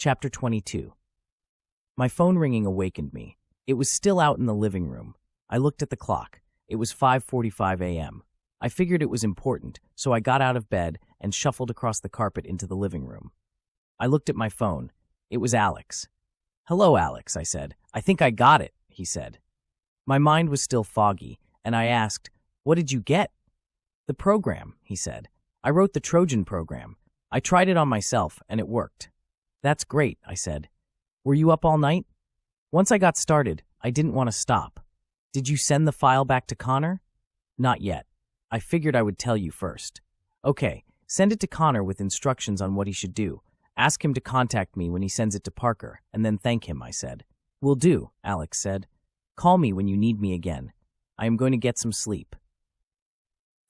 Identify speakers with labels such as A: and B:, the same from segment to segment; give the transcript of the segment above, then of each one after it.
A: Chapter 22. My phone ringing awakened me. It was still out in the living room. I looked at the clock. It was 5:45 a.m. I figured it was important, so I got out of bed and shuffled across the carpet into the living room. I looked at my phone. It was Alex. "Hello, Alex," I said. "I think I got it," he said. My mind was still foggy, and I asked, "What did you get?" "The program," he said. "I wrote the Trojan program. I tried it on myself, and it worked." "That's great," I said. "Were you up all night?" "Once I got started, I didn't want to stop." "Did you send the file back to Connor?" "Not yet. I figured I would tell you first." "Okay, send it to Connor with instructions on what he should do. Ask him to contact me when he sends it to Parker, and then thank him," I said. "Will do," Alex said. "Call me when you need me again. I am going to get some sleep."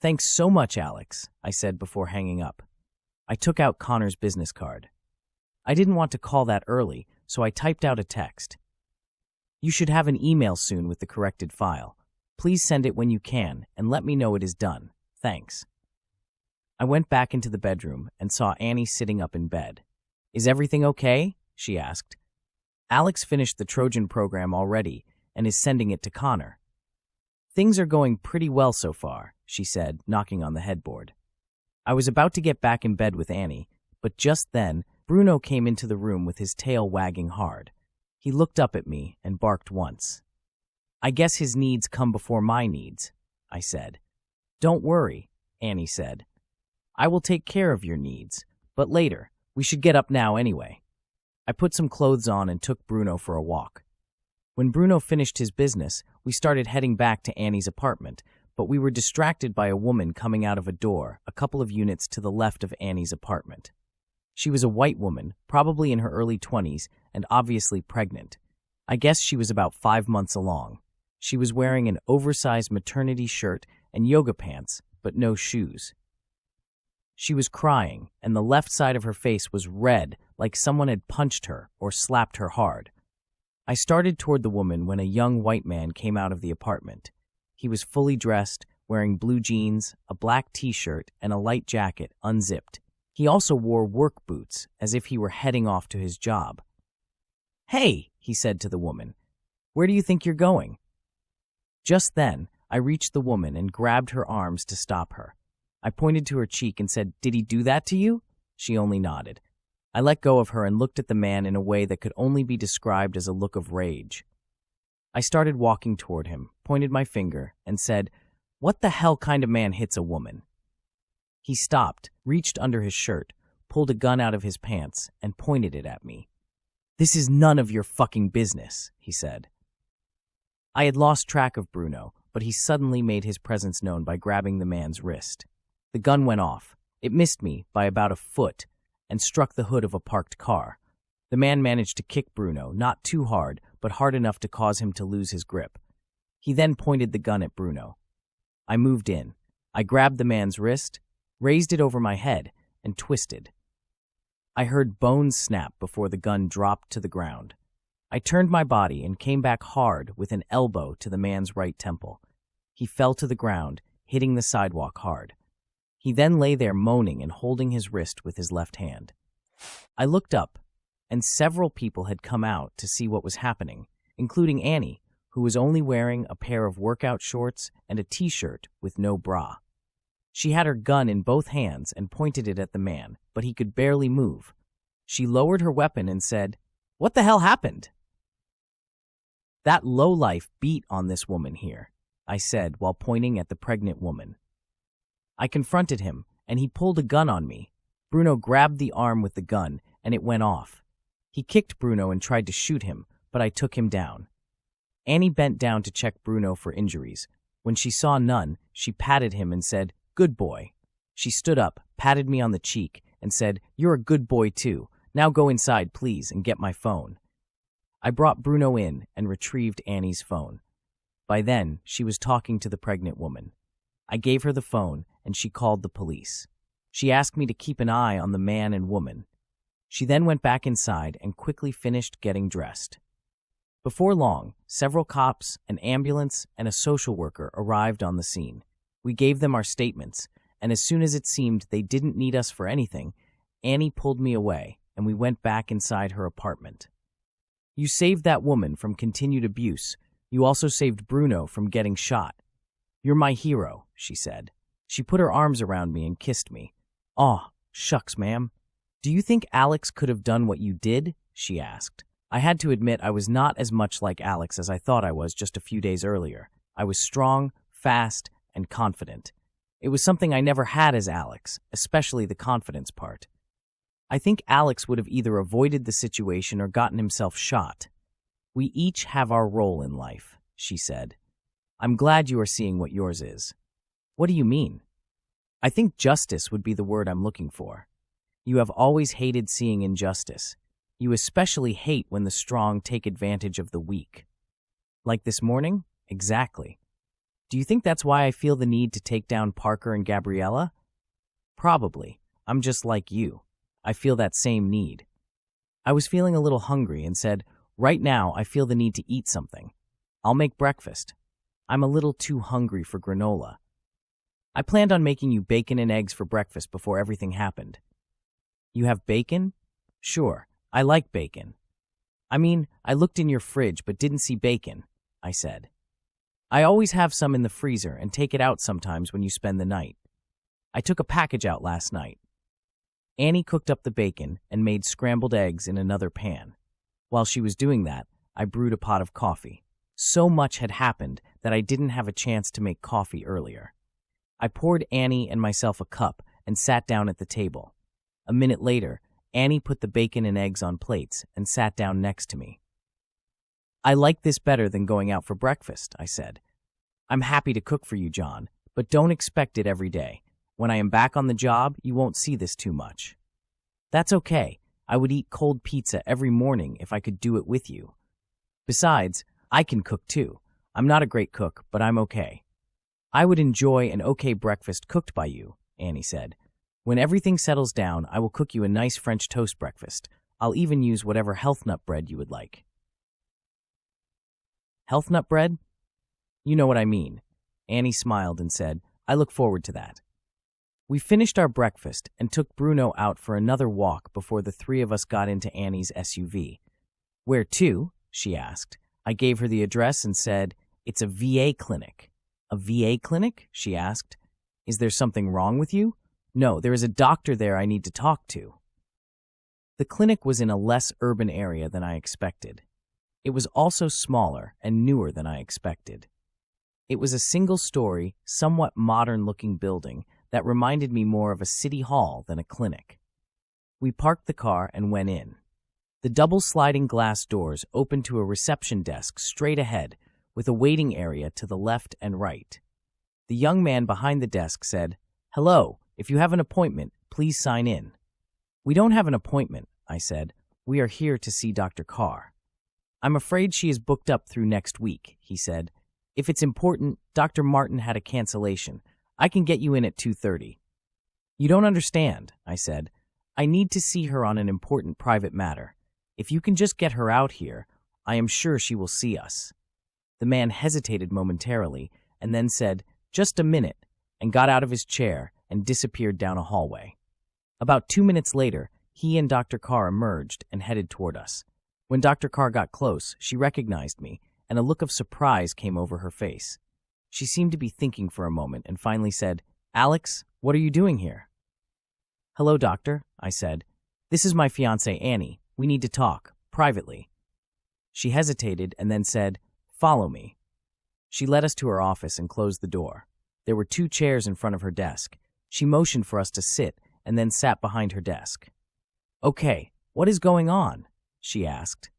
A: "Thanks so much, Alex," I said before hanging up. I took out Connor's business card. I didn't want to call that early, so I typed out a text. "You should have an email soon with the corrected file. Please send it when you can, and let me know it is done. Thanks." I went back into the bedroom and saw Annie sitting up in bed. "Is everything okay?" she asked. "Alex finished the Trojan program already and is sending it to Connor." "Things are going pretty well so far," she said, knocking on the headboard. I was about to get back in bed with Annie, but just then, Bruno came into the room with his tail wagging hard. He looked up at me and barked once. "I guess his needs come before my needs," I said. "Don't worry," Annie said. "I will take care of your needs, but later. We should get up now anyway." I put some clothes on and took Bruno for a walk. When Bruno finished his business, we started heading back to Annie's apartment, but we were distracted by a woman coming out of a door a couple of units to the left of Annie's apartment. She was a white woman, probably in her early 20s, and obviously pregnant. I guess she was about 5 months along. She was wearing an oversized maternity shirt and yoga pants, but no shoes. She was crying, and the left side of her face was red, like someone had punched her or slapped her hard. I started toward the woman when a young white man came out of the apartment. He was fully dressed, wearing blue jeans, a black t-shirt, and a light jacket, unzipped. He also wore work boots, as if he were heading off to his job. "Hey," he said to the woman, "where do you think you're going?" Just then, I reached the woman and grabbed her arms to stop her. I pointed to her cheek and said, "Did he do that to you?" She only nodded. I let go of her and looked at the man in a way that could only be described as a look of rage. I started walking toward him, pointed my finger, and said, "What the hell kind of man hits a woman?" He stopped, reached under his shirt, pulled a gun out of his pants, and pointed it at me. "This is none of your fucking business," he said. I had lost track of Bruno, but he suddenly made his presence known by grabbing the man's wrist. The gun went off. It missed me by about a foot and struck the hood of a parked car. The man managed to kick Bruno, not too hard, but hard enough to cause him to lose his grip. He then pointed the gun at Bruno. I moved in. I grabbed the man's wrist, raised it over my head, and twisted. I heard bones snap before the gun dropped to the ground. I turned my body and came back hard with an elbow to the man's right temple. He fell to the ground, hitting the sidewalk hard. He then lay there moaning and holding his wrist with his left hand. I looked up, and several people had come out to see what was happening, including Annie, who was only wearing a pair of workout shorts and a t-shirt with no bra. She had her gun in both hands and pointed it at the man, but he could barely move. She lowered her weapon and said, "What the hell happened?" "That lowlife beat on this woman here," I said while pointing at the pregnant woman. I confronted him, and he pulled a gun on me. Bruno grabbed the arm with the gun, and it went off. He kicked Bruno and tried to shoot him, but I took him down. Annie bent down to check Bruno for injuries. When she saw none, she patted him and said, "Good boy." She stood up, patted me on the cheek, and said, "You're a good boy too. Now go inside, please, and get my phone." I brought Bruno in and retrieved Annie's phone. By then, she was talking to the pregnant woman. I gave her the phone, and she called the police. She asked me to keep an eye on the man and woman. She then went back inside and quickly finished getting dressed. Before long, several cops, an ambulance, and a social worker arrived on the scene. We gave them our statements, and as soon as it seemed they didn't need us for anything, Annie pulled me away and we went back inside her apartment. You saved that woman from continued abuse. You also saved Bruno from getting shot. You're my hero, she said. She put her arms around me and kissed me. Aw, shucks, ma'am. Do you think Alex could have done what you did? She asked. I had to admit I was not as much like Alex as I thought I was just a few days earlier. I was strong, fast, and confident. It was something I never had as Alex, especially the confidence part. I think Alex would have either avoided the situation or gotten himself shot. We each have our role in life, she said. I'm glad you are seeing what yours is. What do you mean? I think justice would be the word I'm looking for. You have always hated seeing injustice. You especially hate when the strong take advantage of the weak. Like this morning? Exactly. Do you think that's why I feel the need to take down Parker and Gabriella? Probably. I'm just like you. I feel that same need. I was feeling a little hungry and said, right now I feel the need to eat something. I'll make breakfast. I'm a little too hungry for granola. I planned on making you bacon and eggs for breakfast before everything happened. You have bacon? Sure, I like bacon. I mean, I looked in your fridge but didn't see bacon, I said. I always have some in the freezer and take it out sometimes when you spend the night. I took a package out last night. Annie cooked up the bacon and made scrambled eggs in another pan. While she was doing that, I brewed a pot of coffee. So much had happened that I didn't have a chance to make coffee earlier. I poured Annie and myself a cup and sat down at the table. A minute later, Annie put the bacon and eggs on plates and sat down next to me. I like this better than going out for breakfast, I said. I'm happy to cook for you, John, but don't expect it every day. When I am back on the job, you won't see this too much. That's okay. I would eat cold pizza every morning if I could do it with you. Besides, I can cook too. I'm not a great cook, but I'm okay. I would enjoy an okay breakfast cooked by you, Annie said. When everything settles down, I will cook you a nice French toast breakfast. I'll even use whatever health nut bread you would like. Health nut bread? You know what I mean. Annie smiled and said, I look forward to that. We finished our breakfast and took Bruno out for another walk before the three of us got into Annie's SUV. Where to? She asked. I gave her the address and said, it's a VA clinic. A VA clinic? She asked. Is there something wrong with you? No, there is a doctor there I need to talk to. The clinic was in a less urban area than I expected. It was also smaller and newer than I expected. It was a single-story, somewhat modern-looking building that reminded me more of a city hall than a clinic. We parked the car and went in. The double sliding glass doors opened to a reception desk straight ahead, with a waiting area to the left and right. The young man behind the desk said, Hello, if you have an appointment, please sign in. We don't have an appointment, I said. We are here to see Dr. Carr. I'm afraid she is booked up through next week, he said. If it's important, Dr. Martin had a cancellation. I can get you in at 2:30. You don't understand, I said. I need to see her on an important private matter. If you can just get her out here, I am sure she will see us. The man hesitated momentarily and then said, Just a minute, and got out of his chair and disappeared down a hallway. About 2 minutes later, he and Dr. Carr emerged and headed toward us. When Dr. Carr got close, she recognized me, and a look of surprise came over her face. She seemed to be thinking for a moment and finally said, Alex, what are you doing here? Hello, doctor, I said. This is my fiancée, Annie. We need to talk, privately. She hesitated and then said, Follow me. She led us to her office and closed the door. There were 2 chairs in front of her desk. She motioned for us to sit and then sat behind her desk. Okay, what is going on? She asked.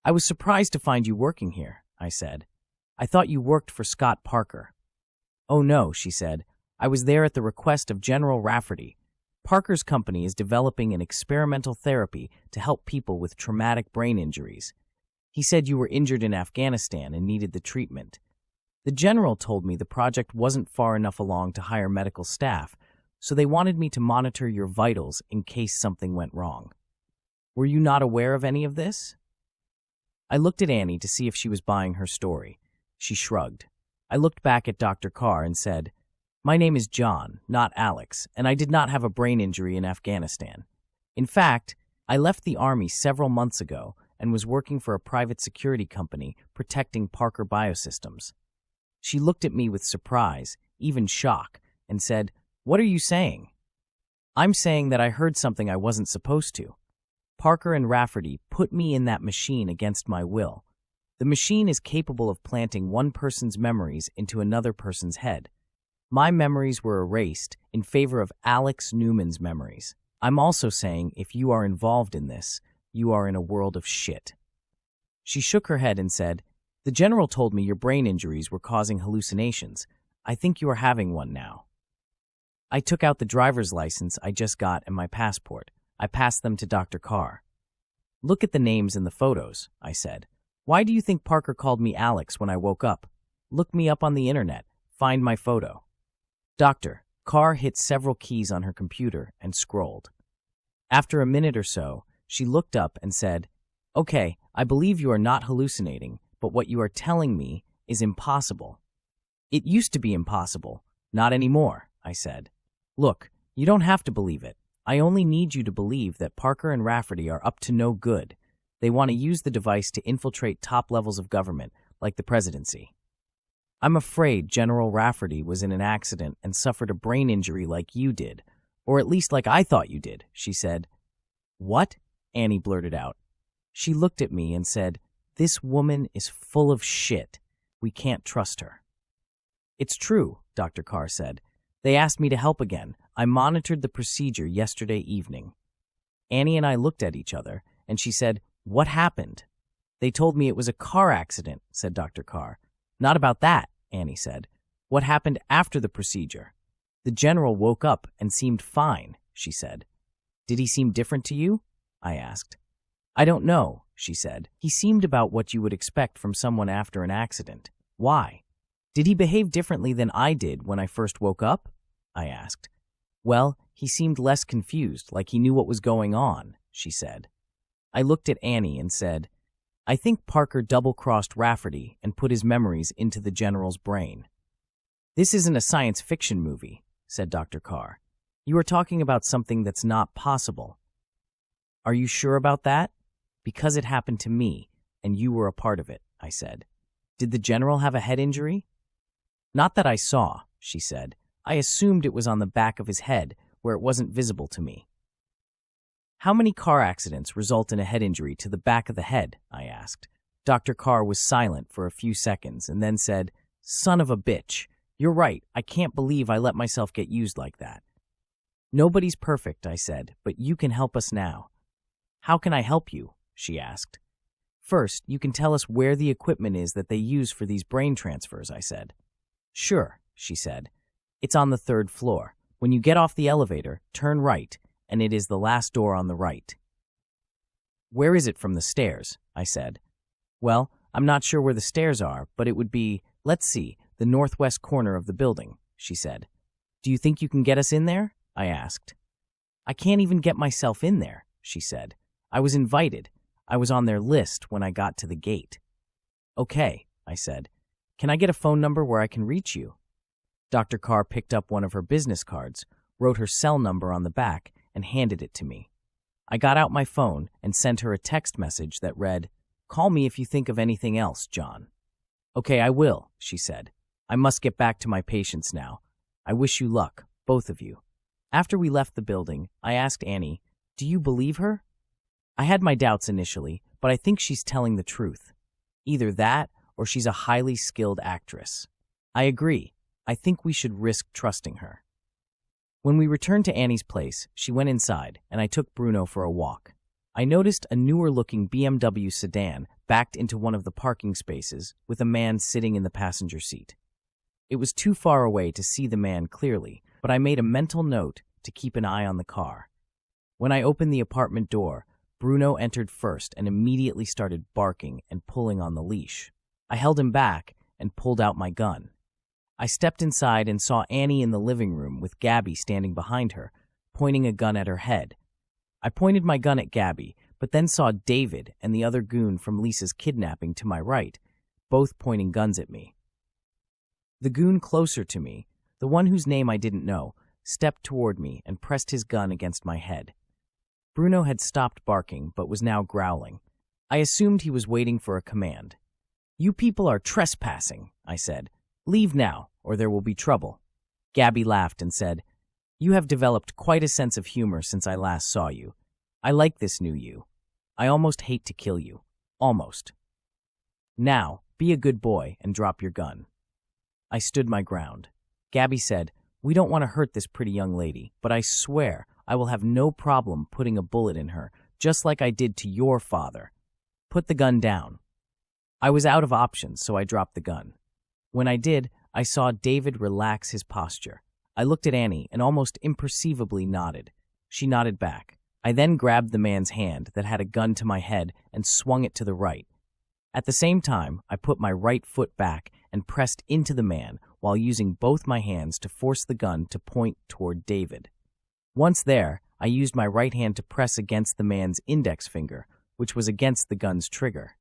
A: I was surprised to find you working here, I said. I thought you worked for Scott Parker. Oh no, she said. I was there at the request of General Rafferty. Parker's company is developing an experimental therapy to help people with traumatic brain injuries. He said you were injured in Afghanistan and needed the treatment. The general told me the project wasn't far enough along to hire medical staff, so they wanted me to monitor your vitals in case something went wrong. Were you not aware of any of this? I looked at Annie to see if she was buying her story. She shrugged. I looked back at Dr. Carr and said, My name is John, not Alex, and I did not have a brain injury in Afghanistan. In fact, I left the Army several months ago and was working for a private security company protecting Parker Biosystems. She looked at me with surprise, even shock, and said, "What are you saying?" "I'm saying that I heard something I wasn't supposed to. Parker and Rafferty put me in that machine against my will. The machine is capable of planting one person's memories into another person's head. My memories were erased in favor of Alex Newman's memories. I'm also saying if you are involved in this, you are in a world of shit." She shook her head and said, "The general told me your brain injuries were causing hallucinations. I think you are having one now." I took out the driver's license I just got and my passport. I passed them to Dr. Carr. "Look at the names in the photos," I said. "Why do you think Parker called me Alex when I woke up? Look me up on the internet. Find my photo." Dr. Carr hit several keys on her computer and scrolled. After a minute or so, she looked up and said, "Okay, I believe you are not hallucinating, but what you are telling me is impossible." "It used to be impossible. Not anymore," I said. "Look, you don't have to believe it. I only need you to believe that Parker and Rafferty are up to no good. They want to use the device to infiltrate top levels of government, like the presidency. I'm afraid General Rafferty was in an accident and suffered a brain injury like you did, or at least like I thought you did," she said. "What?" Annie blurted out. She looked at me and said, "This woman is full of shit. We can't trust her." "It's true," Dr. Carr said. "They asked me to help again. I monitored the procedure yesterday evening." Annie and I looked at each other, and she said, "What happened?" "They told me it was a car accident," said Dr. Carr. "Not about that," Annie said. "What happened after the procedure?" "The general woke up and seemed fine," she said. "Did he seem different to you?" I asked. "I don't know," she said. "He seemed about what you would expect from someone after an accident." "Why? Did he behave differently than I did when I first woke up?" I asked. "Well, he seemed less confused, like he knew what was going on," she said. I looked at Annie and said, "I think Parker double-crossed Rafferty and put his memories into the general's brain." "This isn't a science fiction movie," said Dr. Carr. "You are talking about something that's not possible." "Are you sure about that?" "Because it happened to me, and you were a part of it," I said. "Did the general have a head injury?" "Not that I saw," she said. "I assumed it was on the back of his head, where it wasn't visible to me." "How many car accidents result in a head injury to the back of the head?" I asked. Dr. Carr was silent for a few seconds and then said, "Son of a bitch. You're right. I can't believe I let myself get used like that." "Nobody's perfect," I said, "but you can help us now." "How can I help you?" she asked. "First, you can tell us where the equipment is that they use for these brain transfers," I said. "Sure," she said. "It's on the 3rd floor. When you get off the elevator, turn right, and it is the last door on the right." "Where is it from the stairs?" I said. "Well, I'm not sure where the stairs are, but it would be, let's see, the northwest corner of the building," she said. "Do you think you can get us in there?" I asked. "I can't even get myself in there," she said. "I was invited. I was on their list when I got to the gate." "Okay," I said. "Can I get a phone number where I can reach you?" Dr. Carr picked up one of her business cards, wrote her cell number on the back, and handed it to me. I got out my phone and sent her a text message that read, "Call me if you think of anything else, John." "Okay, I will," she said. "I must get back to my patients now. I wish you luck, both of you." After we left the building, I asked Annie, "Do you believe her?" "I had my doubts initially, but I think she's telling the truth. Either that, or she's a highly skilled actress." "I agree. I think we should risk trusting her." When we returned to Annie's place, she went inside, and I took Bruno for a walk. I noticed a newer-looking BMW sedan backed into one of the parking spaces with a man sitting in the passenger seat. It was too far away to see the man clearly, but I made a mental note to keep an eye on the car. When I opened the apartment door, Bruno entered first and immediately started barking and pulling on the leash. I held him back and pulled out my gun. I stepped inside and saw Annie in the living room with Gabby standing behind her, pointing a gun at her head. I pointed my gun at Gabby, but then saw David and the other goon from Lisa's kidnapping to my right, both pointing guns at me. The goon closer to me, the one whose name I didn't know, stepped toward me and pressed his gun against my head. Bruno had stopped barking but was now growling. I assumed he was waiting for a command. "You people are trespassing," I said. "Leave now, or there will be trouble." Gabby laughed and said, "You have developed quite a sense of humor since I last saw you. I like this new you. I almost hate to kill you. Almost. Now, be a good boy and drop your gun." I stood my ground. Gabby said, "We don't want to hurt this pretty young lady, but I swear I will have no problem putting a bullet in her, just like I did to your father. Put the gun down." I was out of options, so I dropped the gun. When I did, I saw David relax his posture. I looked at Annie and almost imperceivably nodded. She nodded back. I then grabbed the man's hand that had a gun to my head and swung it to the right. At the same time, I put my right foot back and pressed into the man while using both my hands to force the gun to point toward David. Once there, I used my right hand to press against the man's index finger, which was against the gun's trigger.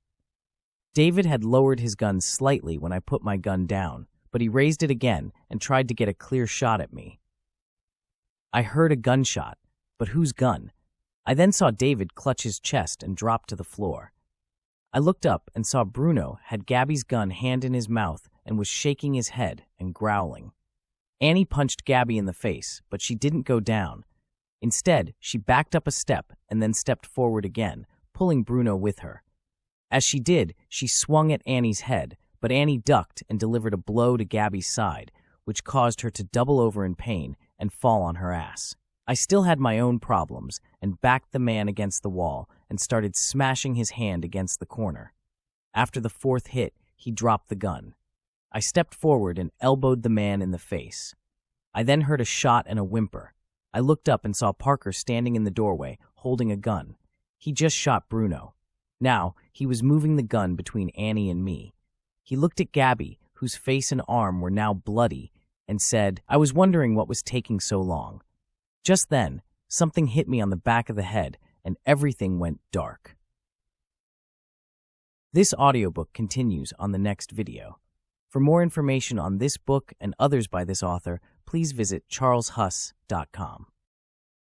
A: David had lowered his gun slightly when I put my gun down, but he raised it again and tried to get a clear shot at me. I heard a gunshot, but whose gun? I then saw David clutch his chest and drop to the floor. I looked up and saw Bruno had Gabby's gun hand in his mouth and was shaking his head and growling. Annie punched Gabby in the face, but she didn't go down. Instead, she backed up a step and then stepped forward again, pulling Bruno with her. As she did, she swung at Annie's head, but Annie ducked and delivered a blow to Gabby's side, which caused her to double over in pain and fall on her ass. I still had my own problems and backed the man against the wall and started smashing his hand against the corner. After the fourth hit, he dropped the gun. I stepped forward and elbowed the man in the face. I then heard a shot and a whimper. I looked up and saw Parker standing in the doorway, holding a gun. He just shot Bruno. Now, he was moving the gun between Annie and me. He looked at Gabby, whose face and arm were now bloody, and said, "I was wondering what was taking so long." Just then, something hit me on the back of the head, and everything went dark. This audiobook continues on the next video. For more information on this book and others by this author, please visit charleshuss.com.